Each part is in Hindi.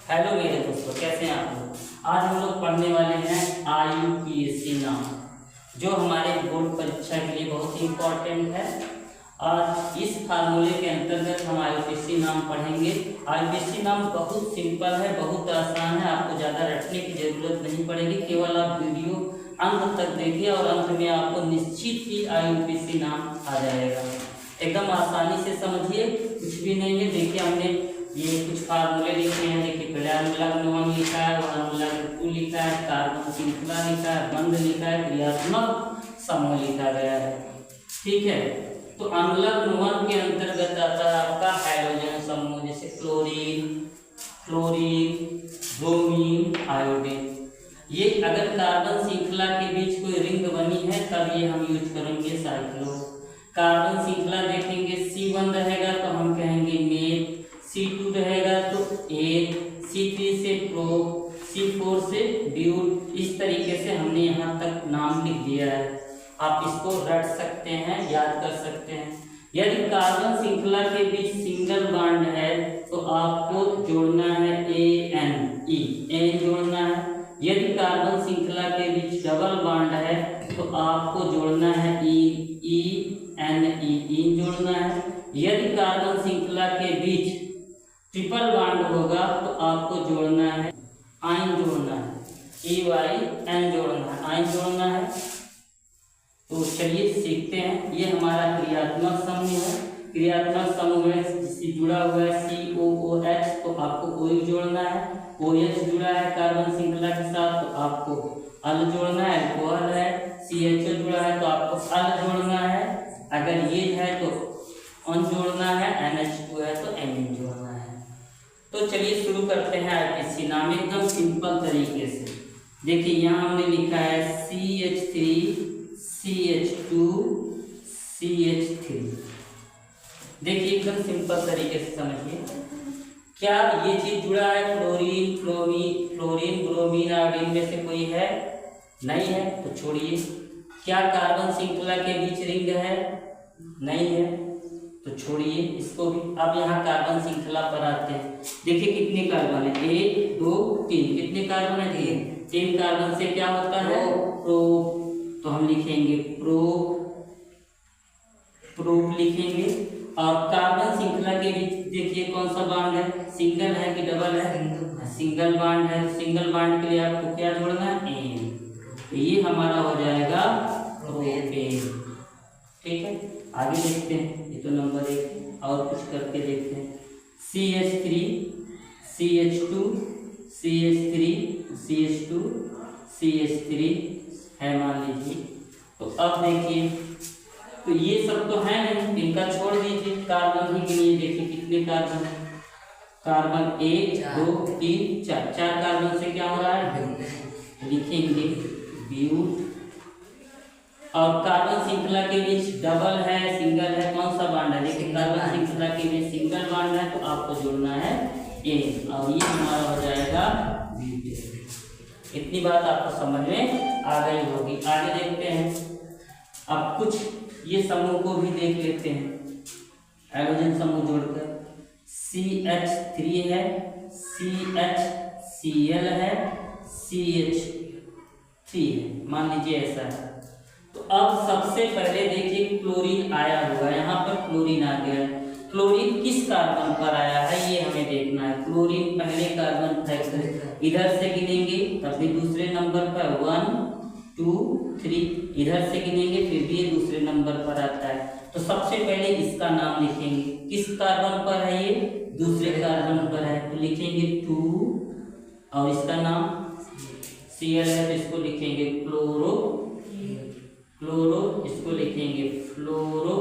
हेलो मेरे दोस्तों, कैसे हैं आप लोग। आज हम लोग पढ़ने वाले हैं IUPAC नाम, जो हमारे बोर्ड परीक्षा के लिए बहुत ही इम्पोर्टेंट है। आज इस फार्मूले के अंतर्गत हम IUPAC नाम पढ़ेंगे। IUPAC नाम बहुत सिंपल है, बहुत आसान है, आपको ज़्यादा रटने की जरूरत नहीं पड़ेगी। केवल आप वीडियो अंत तक देखिए और अंत में आपको निश्चित ही IUPAC नाम आ जाएगा। एकदम आसानी से समझिए, कुछ भी नहीं है। देखिए हमने ये कुछ फार्मूले लिखे हैं। देखिए पहले अनुलग्न लिखा है, अनुलग्न लिखा है, कार्बन श्रृंखला लिखा है, बंध लिखा है, क्रियात्मक समूह लिखा गया है। ठीक है, तो अनुलग्न के अंतर्गत आता है आपका हाइड्रोजन समूह, जैसे क्लोरीन, ब्रोमीन, आयोडीन। ये अगर कार्बन श्रृंखला के बीच कोई रिंग बनी है तब ये हम यूज करेंगे साइक्लो। कार्बन श्रृंखला देखेंगे C1 रहेगा तो हम कहेंगे मेथ, C2 रहेगा तो एथ, C3 से प्रो, C4 से ब्यूट। इस तरीके से हमने यहाँ तक नाम लिख दिया है। आप इसको रट सकते हैं, याद कर सकते हैं। यदि कार्बन श्रृंखला के बीच सिंगल बॉन्ड है तो आपको जोड़ना है एन जोड़ना है। यदि कार्बन श्रृंखला के बीच डबल बॉन्ड है तो आपको जोड़ना है इन जोड़ना है। यदि कार्बन श्रृंखला के बीच ट्रिपल बॉन्ड होगा तो आपको जोड़ना है आइन जोड़ना है, EYN जोड़ना है। तो चलिए सीखते हैं। ये हमारा क्रियात्मक समूह है। क्रियात्मक समूह में जिससे जुड़ा हुआ है COOH तो आपको OH जोड़ना है। OH जुड़ा है कार्बन श्रृंखला के साथ तो आपको अल जोड़ना है। अल्कोहल है, CHO जुड़ा है तो आपको अल जोड़ना है। अगर ये है तो अन जोड़ना है, NH2 है तो एमीन जोड़ना है। तो चलिए शुरू करते हैं IUPAC नाम एकदम सिंपल तरीके से। देखिए यहाँ हमने लिखा है CH3 CH2 CH3। देखिए एकदम सिंपल तरीके से समझिए। क्या ये चीज जुड़ा है क्लोरीन ब्रोमीन आयोडीन में से कोई है? नहीं है तो छोड़िए। क्या कार्बन श्रृंखला के बीच रिंग है? नहीं है तो छोड़िए इसको भी। अब यहाँ कार्बन श्रृंखला पर आते हैं। देखिए कितने कार्बन है, 1 2 3। कितने कार्बन है? 3 कार्बन से क्या होता है? प्रो। तो हम लिखेंगे प्रोप लिखेंगे। और कार्बन श्रृंखला के बीच देखिए कौन सा बॉन्ड है, सिंगल है कि डबल है? सिंगल बॉन्ड है। सिंगल बॉन्ड के लिए आपको क्या जोड़ना है? एन। तो ये हमारा हो जाएगा प्रोपेन। ठीक है, आगे देखते हैं। ये तो नंबर 1 और कुछ करके देखते हैं। CH3 CH2 CH3 CH2 CH3 है मान लीजिए। तो अब देखिए, तो ये सब तो है नहीं, इनका छोड़ दीजिए, कार्बन ही गिनिए। देखिए कितने कार्बन है? कार्बन 1 2 3 4। 4 कार्बन से क्या हो रहा है? लिखेंगे ब्यूट। और कार्बन श्रृंखला के बीच डबल है, सिंगल है, कौन सा बॉन्ड है? देखिए कार्बन श्रृंखला के बीच सिंगल बॉन्ड है तो आपको जोड़ना है एन और ये हमारा हो जाएगा ब्यूटेन। इतनी बात आपको समझ में आ गई होगी। आगे देखते हैं। अब कुछ ये समूह को भी देख लेते हैं। हाइड्रोजन समूह जोड़कर CH3 है, CHCl है, CH3 है, मान लीजिए ऐसा है। तो अब सबसे पहले देखिए क्लोरीन आया होगा, यहाँ पर क्लोरीन आ गया है। क्लोरीन किस कार्बन पर आया है ये हमें देखना है। क्लोरीन पहले कार्बन था, इधर से गिनेंगे तब भी दूसरे नंबर पर 1 2 3, इधर से गिनेंगे फिर भी ये दूसरे नंबर पर आता है। तो सबसे पहले इसका नाम लिखेंगे। किस कार्बन पर है ये? दूसरे कार्बन पर है तो लिखेंगे 2 और इसका नाम Cl है तो इसको लिखेंगे क्लोरो, इसको लिखेंगे फ्लोरो,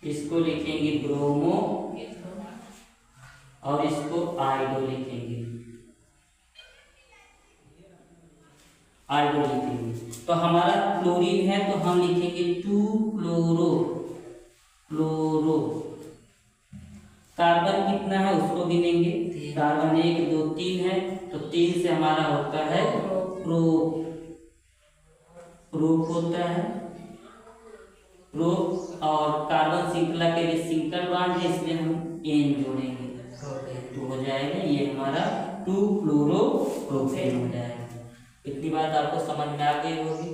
इसको लिखेंगे ब्रोमो और इसको आइडो लिखेंगे। तो हमारा क्लोरीन है तो हम लिखेंगे 2 क्लोरो। कार्बन कितना है उसको गिनेंगे। कार्बन 1 2 3 है तो 3 से हमारा होता है प्रोप होता है प्रोप। और कार्बन श्रृंखला के लिए सिंगल बॉन्ड है इसलिए हम एन जोड़ेंगे। 2 हो जाएगा, ये हमारा 2-फ्लोरोप्रोपेन हो जाएगा। इतनी बात आपको समझ में आ गई होगी।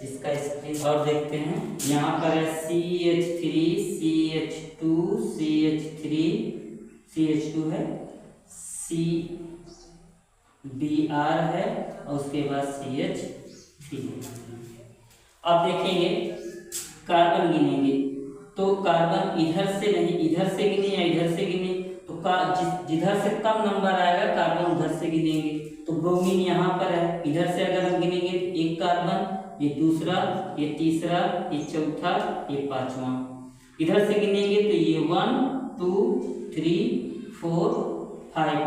इसका स्क्रीन और देखते हैं। यहाँ पर है CH3 CH2 CH3 CH2 है, CBr है और उसके बाद CH3। अब देखेंगे कार्बन गिनेंगे तो कार्बन इधर से नहीं, इधर से गिने या इधर से गिने तो जिधर से कम नंबर आएगा कार्बन उधर से गिनेंगे। तो ब्रोमीन यहाँ पर है, इधर से अगर हम गिनेंगे तो एक कार्बन, ये दूसरा, ये तीसरा, ये चौथा, ये पांचवा। इधर से गिनेंगे तो ये 1 2 3 4 5।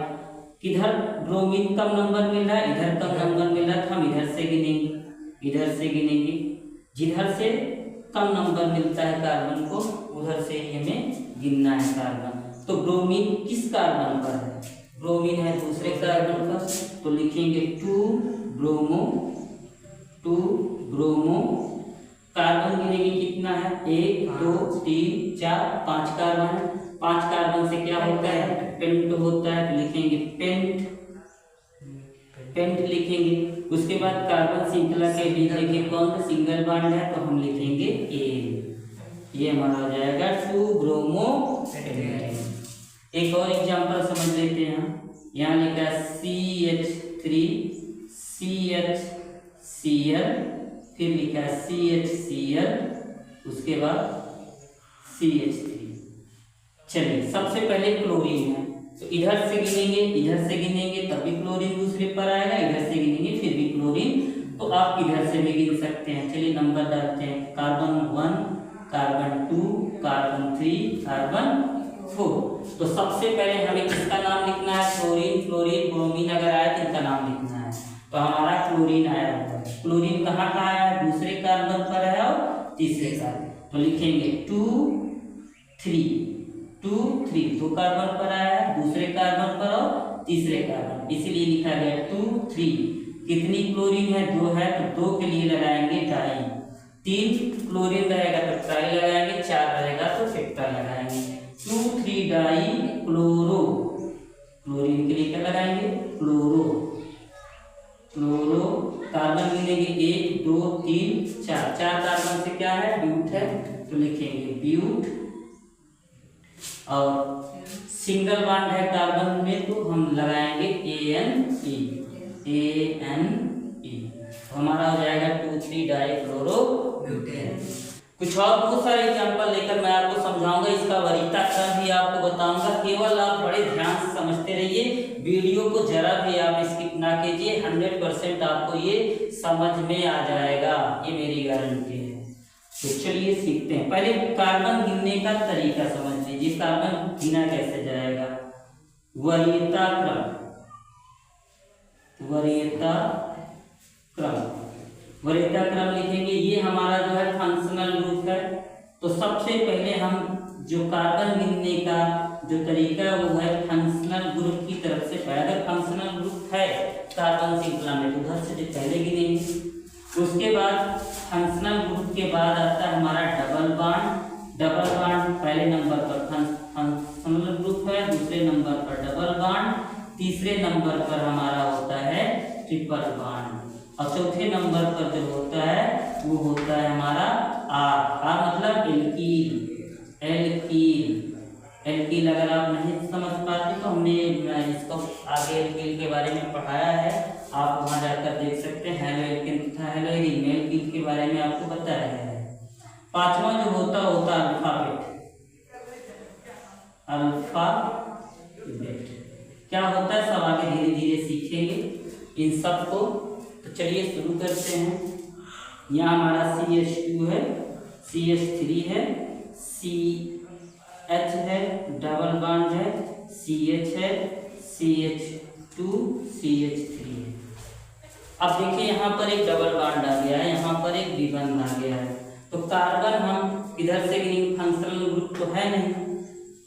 किधर ब्रोमीन कम नंबर मिल रहा है, इधर कम नंबर मिल रहा है, तो हम इधर से गिनेंगे, इधर से गिनेंगे। जिधर से कम नंबर मिलता है कार्बन को उधर से ही हमें गिनना है कार्बन। तो ब्रोमीन किस कार्बन पर है, ब्रोमीन है दूसरे कार्बन पर, तो लिखेंगे 2 ब्रोमो। कार्बन गिनेंगे कितना है, 1 2 3 4 5 कार्बन है। 5 कार्बन से क्या होता है, पेंट होता है, तो लिखेंगे पेंट लिखेंगे। उसके बाद कार्बन श्रृंखला के बीच देखिए कौन सा सिंगल बॉन्ड है, तो हम लिखेंगे A। ये हमारा हो जाएगा 2 ब्रोमो पेंटेन। एक और एग्जांपल समझ लेते हैं। यहाँ लिखा है CH3 CHCl, फिर लिखा है CHCl, उसके बाद CH3। चलिए सबसे पहले क्लोरीन है, तो इधर से गिनेंगे, इधर से गिनेंगे तब भी क्लोरीन दूसरे पर आएगा, इधर से गिनेंगे फिर भी क्लोरीन, तो आप इधर से भी गिन सकते हैं। चलिए नंबर डालते हैं, कार्बन 1 कार्बन 2 कार्बन 3 कार्बन 4। तो सबसे पहले हमें किसका नाम लिखना है, क्लोरीन। फ्लोरीन ब्रोमीन अगर आया तो इनका नाम लिखना है, तो हमारा क्लोरीन आया हुआ है। क्लोरीन कहाँ का आया है, दूसरे कार्बन पर है और तीसरे कार्बन, तो लिखेंगे 2 3 दो कार्बन पर आया है, दूसरे कार्बन पर और तीसरे कार्बन, इसीलिए लिखा गया 2 3। कितनी क्लोरीन है, 2 है, तो 2 के लिए लगाएंगे डाई। 3 क्लोरीन रहेगा तो ट्राई लगाएंगे, 4 रहेगा तो टेट्रा लगाएंगे। 2 3 डाई क्लोरो, क्लोरीन के लिए क्या लगाएंगे, क्लोरो। कार्बन गिनेंगे 1 2 3 4, 4 कार्बन से क्या है, ब्यूट है, तो लिखेंगे ब्यूट। और सिंगल बॉन्ड है कार्बन में तो हम लगाएंगे ANE। तो हमारा हो जाएगा 2 3 डाइक्लोरोब्यूटेन। कुछ और बहुत सारे एग्जांपल लेकर मैं आपको समझाऊंगा, इसका वरीयता क्रम भी आपको बताऊंगा। केवल आप बड़े ध्यान से समझते रहिए, वीडियो को जरा भी आप स्किप ना कीजिए, 100% आपको ये समझ में आ जाएगा, ये मेरी गारंटी है। तो चलिए सीखते हैं। पहले कार्बन गिनने का तरीका समझ लीजिए, कार्बन गिना कैसे जाएगा। वरीयता क्रम लिखेंगे। ये हमारा जो है फंक्शनल ग्रुप है, तो सबसे पहले हम जो कार्बन गिनने का जो तरीका है वो है फंक्शनल ग्रुप की तरफ से। अगर फंक्शनल ग्रुप है कार्बन श्रृंखला में तो उधर से पहले गिनेंगे। उसके बाद फंक्शनल ग्रुप के बाद आता है हमारा डबल बॉन्ड। डबल बॉन्ड पहले नंबर पर फंक्शनल ग्रुप है, दूसरे नंबर पर डबल बॉन्ड, तीसरे नंबर पर हमारा होता है ट्रिपल बॉन्ड, और चौथे नंबर पर जो होता है वो होता है हमारा आर मतलब एल्कील। अगर आप नहीं समझ पाते तो हमने इसको आगे एल्कील के बारे में पढ़ाया है, आप वहां जाकर देख सकते हैं। हेलो एल्कीन तथा हेलो एल्कील के बारे में आपको बताया है। पांचवा जो होता अल्फाबेट क्या होता है, सब आगे धीरे धीरे सीखेंगे इन सब को। तो चलिए शुरू करते हैं। यहाँ हमारा CH2 है, CH3 है, CH है, डबल बॉन्ड है, CH है, CH2 CH3 है। अब देखिए यहाँ पर एक डबल बॉन्ड आ गया है, यहाँ पर एक द्विबंध आ गया है। तो कार्बन हम इधर से गिनेंगे, फंक्शनल ग्रुप तो है नहीं,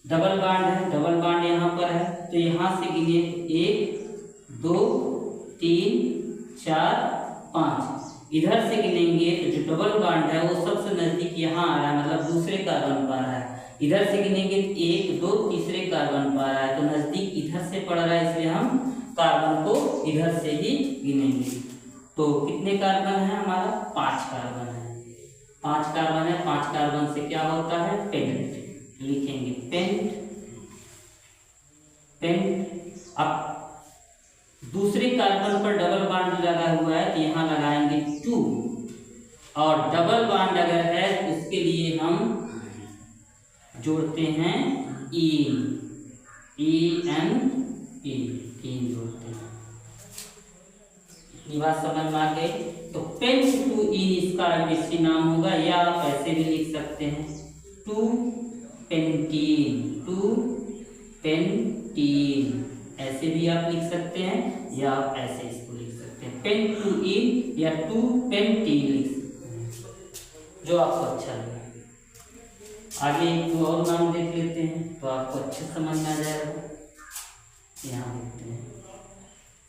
डबल बॉन्ड है, डबल बॉन्ड यहाँ पर है, तो यहाँ से गिने 1 2 3 4 5। इधर से गिनेंगे तो जो डबल बॉन्ड है वो सबसे नजदीक यहाँ आ रहा है, मतलब दूसरे कार्बन पर आ रहा है, इधर से गिनेंगे 1 2 तीसरे कार्बन पर आ रहा है, तो नजदीक इधर से पड़ रहा है, इसलिए हम कार्बन को इधर से ही गिनेंगे। तो कितने कार्बन है हमारा? 5 कार्बन है। 5 कार्बन है, 5 कार्बन से क्या होता है? पेंट। लिखेंगे पेंट। अब दूसरे कार्बन पर डबल बॉन्ड लगा हुआ है तो यहाँ लगाएंगे 2, और डबल बॉन्ड अगर है तो उसके लिए हम जोड़ते हैं ईन जोड़ते हैं। ये बात समझ में आ गई? तो पेंट टू इन इसका आईपीसी नाम होगा, या आप ऐसे भी लिख सकते हैं 2 पेंटीन, ऐसे भी आप लिख सकते हैं, या आप ऐसे इसको लिख सकते हैं पेंट टू इन या 2 पेंटीन लिख सकते हैं, जो आपको अच्छा लगे। आगे एक और नाम देख लेते हैं तो आपको अच्छे समझ में आ जाएगा। यहाँ देखते हैं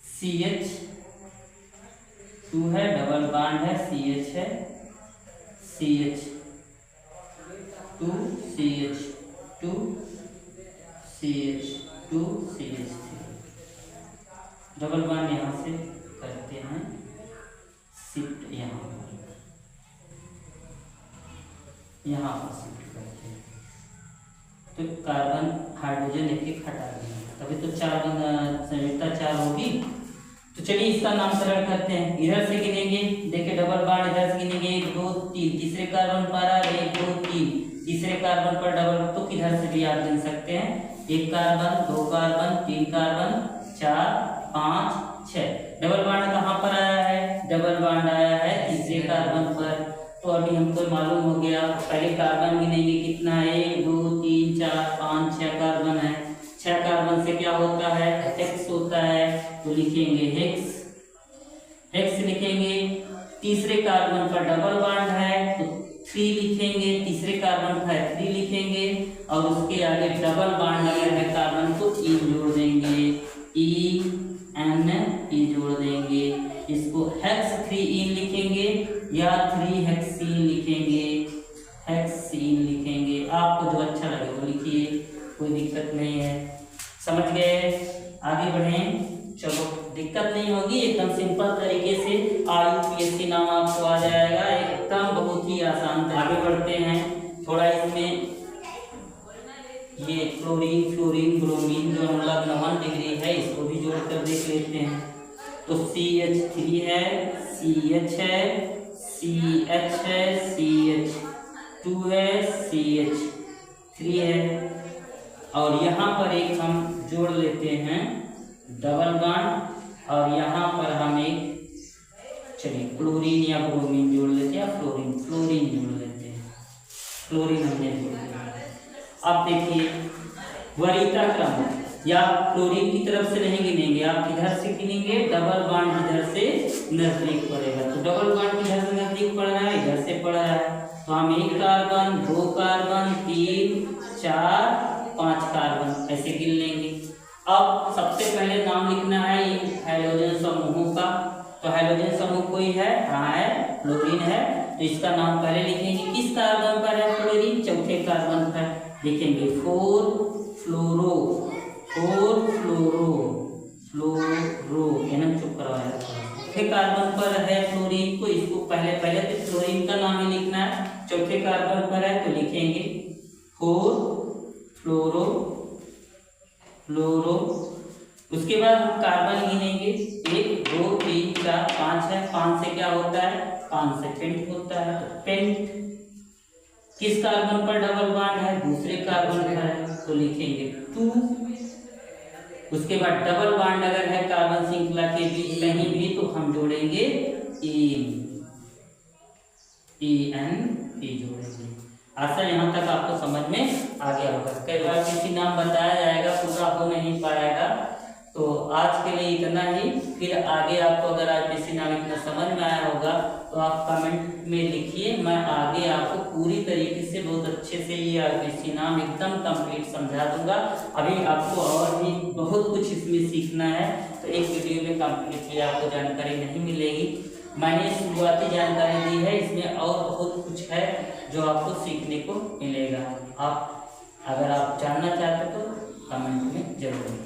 CH2 है, डबल बॉन्ड है, CH है, CH2 CH2 CH2 CH3, double bond यहाँ से करते हैं शिफ्ट, यहाँ पर शिफ्ट करते हैं, तो कार्बन हाइड्रोजन एक हटा देंगे, तभी तो 4 संयुक्ता 4 होगी। तो चलिए इसका नामकरण करते हैं। इधर से गिनेंगे, देखिए डबल बॉन्ड इधर से गिनेंगे 1 2 3, तीसरे कार्बन पर 1 2 3, तीसरे कार्बन पर डबल, तो किधर से भी आप गिन सकते हैं, 1 carbon 2 carbon 3 carbon 4 5 6। Double bond कहाँ पर आया है? डबल बॉन्ड आया है तीसरे कार्बन पर। तो अभी हमको मालूम हो गया, पहले कार्बन गिनेंगे कितना है, 1 2 3 4 5 6 कार्बन है। 6 कार्बन से क्या होता है? हेक्स होता है, तो लिखेंगे हेक्स लिखेंगे। तीसरे कार्बन पर डबल बॉन्ड है तो 3 लिखेंगे, तीसरे कार्बन पर 3 लिखेंगे, और उसके आगे डबल बॉन्ड अगर है कार्बन तो इन जोड़ देंगे, ई जोड़ देंगे। इसको हेक्स 3 लिखेंगे या 3 हेक्सीन लिखेंगे, आपको जो अच्छा लगे वो लिखिए, कोई दिक्कत नहीं है। समझ गए? आगे बढ़ें। चलो, दिक्कत नहीं होगी, एकदम सिंपल तरीके से IUPAC नाम आपको आ जाएगा, एकदम बहुत ही आसान। आगे बढ़ते हैं थोड़ा, इसमें ये क्लोरीन फ्लोरीन ब्रोमीन जो मतलब 9 डिग्री है, इसको भी जोड़कर देख लेते हैं। तो CH3 है, CH है, CH है, CH2 है, CH3 है, और यहाँ पर एक हम जोड़ लेते हैं डबल बॉन्ड, और यहाँ पर हम एक चलिए क्लोरीन या ब्रोमीन जोड़ लेते हैं, या फ्लोरीन जोड़ लेते हैं। फ्लोरीन हमने जोड़ लिया। अब देखिए वरीयता क्रम, या क्लोरीन की तरफ से नहीं गिनेंगे, आप इधर से गिनेंगे, डबल बॉन्ड इधर से नजदीक पड़ेगा, तो डबल बॉन्ड इधर से नजदीक पड़ रहा है, इधर से पड़ रहा है, तो हम 1 कार्बन 2 कार्बन 3 4 5 कार्बन ऐसे गिन लेंगे। अब सबसे पहले नाम लिखना है हाइड्रोजन समूहों का, तो हाइड्रोजन समूह कोई है, कहाँ है? फ्लोरीन है, तो इसका नाम पहले लिखेंगे। किस कार्बन पर है फ्लोरीन? चौथे कार्बन पर लिखेंगे 4 फ्लोरो, चुप करवाया। चौथे कार्बन पर है फ्लोरीन, तो इसको पहले तो फ्लोरीन का नाम ही लिखना है। चौथे कार्बन पर है तो लिखेंगे 4 फ्लोरो। उसके बाद हम कार्बन गिनेंगे, 1 2 3 4 5 है, 5 से क्या होता है? 5 से पेंट होता है, तो पेंट। किस कार्बन पर डबल बॉन्ड है? दूसरे कार्बन पर है, तो लिखेंगे 2। उसके बाद डबल बॉन्ड अगर है कार्बन श्रृंखला के बीच कहीं भी, तो हम जोड़ेंगे ई जोड़ेंगे। आशा यहाँ तक आपको समझ में आ गया होगा। कई बार किसी नाम बताया जाएगा, पूरा हो नहीं पाएगा, तो आज के लिए इतना ही। फिर आगे आपको अगर IUPAC नाम इतना समझ में आया होगा तो आप कमेंट में लिखिए, मैं आगे आपको पूरी तरीके से बहुत अच्छे से ये IUPAC नाम एकदम कंप्लीट समझा दूंगा। अभी आपको और भी बहुत कुछ इसमें सीखना है, तो एक वीडियो में कंप्लीटली आपको जानकारी नहीं मिलेगी। मैंने शुरुआती जानकारी दी है, इसमें और बहुत कुछ है जो आपको सीखने को मिलेगा। आप अगर आप जानना चाहते तो कमेंट में जरूर।